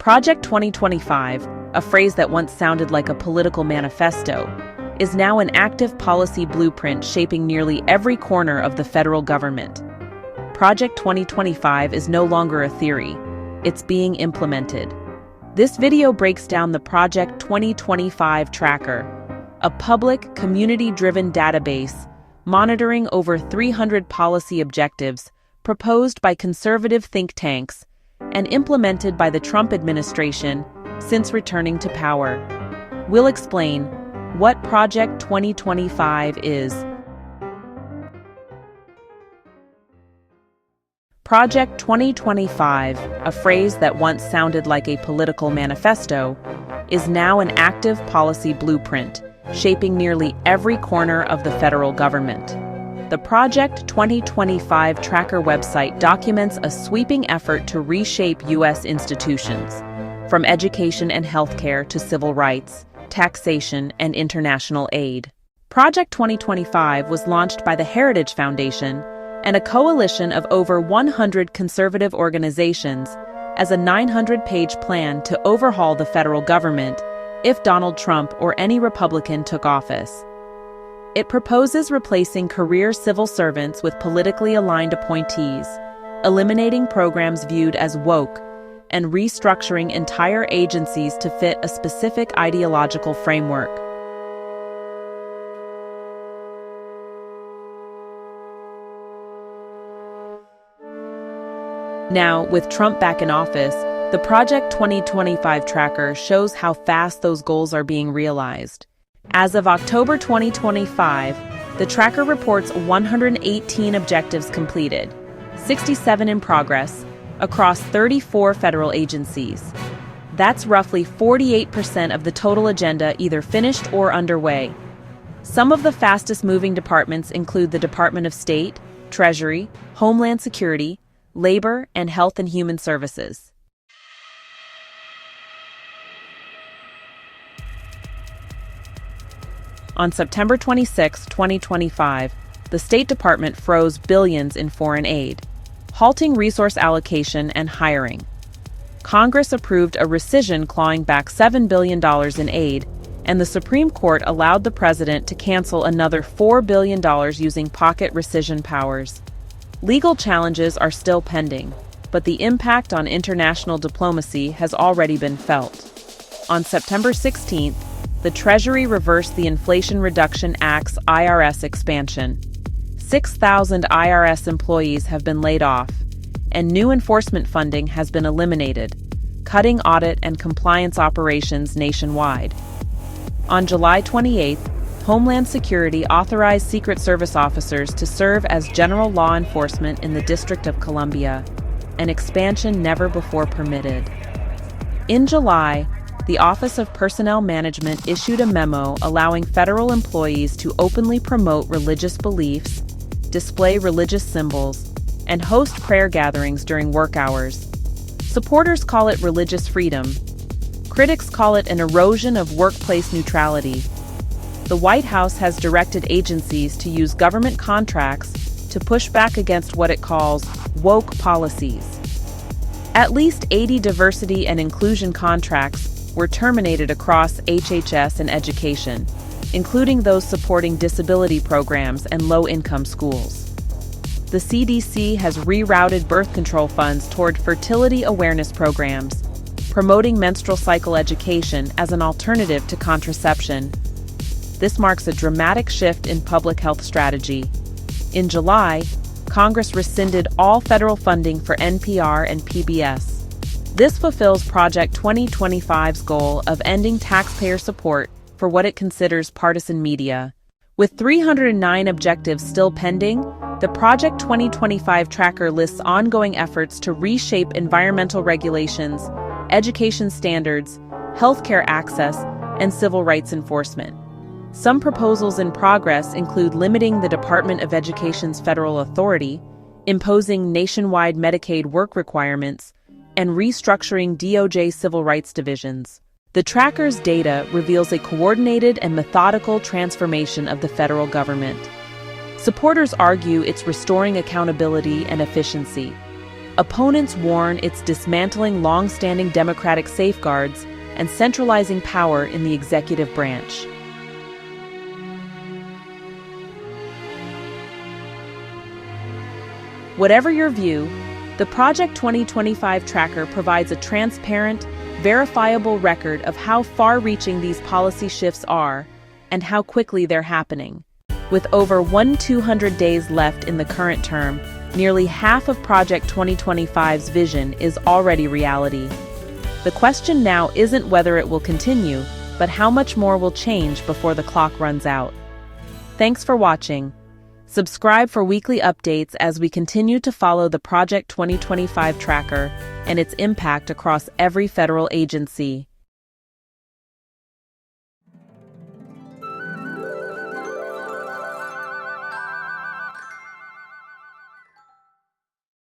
Project 2025, a phrase that once sounded like a political manifesto, is now an active policy blueprint shaping nearly every corner of the federal government. Project 2025 is no longer a theory, it's being implemented. This video breaks down the Project 2025 Tracker, a public, community-driven database monitoring over 300 policy objectives proposed by conservative think tanks and implemented by the Trump administration since returning to power. We'll explain what Project 2025 is. Project 2025, a phrase that once sounded like a political manifesto, is now an active policy blueprint, shaping nearly every corner of the federal government. The Project 2025 Tracker website documents a sweeping effort to reshape U.S. institutions, from education and healthcare to civil rights, taxation, and international aid. Project 2025 was launched by the Heritage Foundation and a coalition of over 100 conservative organizations as a 900-page plan to overhaul the federal government if Donald Trump or any Republican took office. It proposes replacing career civil servants with politically aligned appointees, eliminating programs viewed as woke, and restructuring entire agencies to fit a specific ideological framework. Now, with Trump back in office, the Project 2025 Tracker shows how fast those goals are being realized. As of October 2025, the tracker reports 118 objectives completed, 67 in progress, across 34 federal agencies. That's roughly 48% of the total agenda either finished or underway. Some of the fastest-moving departments include the Department of State, Treasury, Homeland Security, Labor, and Health and Human Services. On September 26, 2025, the State Department froze billions in foreign aid, halting resource allocation and hiring. Congress approved a rescission clawing back $7 billion in aid, and the Supreme Court allowed the president to cancel another $4 billion using pocket rescission powers. Legal challenges are still pending, but the impact on international diplomacy has already been felt. On September 16th, the Treasury reversed the Inflation Reduction Act's IRS expansion. 6,000 IRS employees have been laid off, and new enforcement funding has been eliminated, cutting audit and compliance operations nationwide. On July 28th, Homeland Security authorized Secret Service officers to serve as general law enforcement in the District of Columbia, an expansion never before permitted. In July, the Office of Personnel Management issued a memo allowing federal employees to openly promote religious beliefs, display religious symbols, and host prayer gatherings during work hours. Supporters call it religious freedom. Critics call it an erosion of workplace neutrality. The White House has directed agencies to use government contracts to push back against what it calls woke policies. At least 80 diversity and inclusion contracts were terminated across HHS and education, including those supporting disability programs and low-income schools. The CDC has rerouted birth control funds toward fertility awareness programs, promoting menstrual cycle education as an alternative to contraception. This marks a dramatic shift in public health strategy. In July, Congress rescinded all federal funding for NPR and PBS. This fulfills Project 2025's goal of ending taxpayer support for what it considers partisan media. With 309 objectives still pending, the Project 2025 Tracker lists ongoing efforts to reshape environmental regulations, education standards, healthcare access, and civil rights enforcement. Some proposals in progress include limiting the Department of Education's federal authority, imposing nationwide Medicaid work requirements, and restructuring DOJ civil rights divisions. The Tracker's data reveals a coordinated and methodical transformation of the federal government. Supporters argue it's restoring accountability and efficiency. Opponents warn it's dismantling long-standing democratic safeguards and centralizing power in the executive branch. Whatever your view, the Project 2025 tracker provides a transparent, verifiable record of how far-reaching these policy shifts are and how quickly they're happening. With over 200 days left in the current term, nearly half of Project 2025's vision is already reality. The question now isn't whether it will continue, but how much more will change before the clock runs out. Thanks for watching. Subscribe for weekly updates as we continue to follow the Project 2025 tracker and its impact across every federal agency.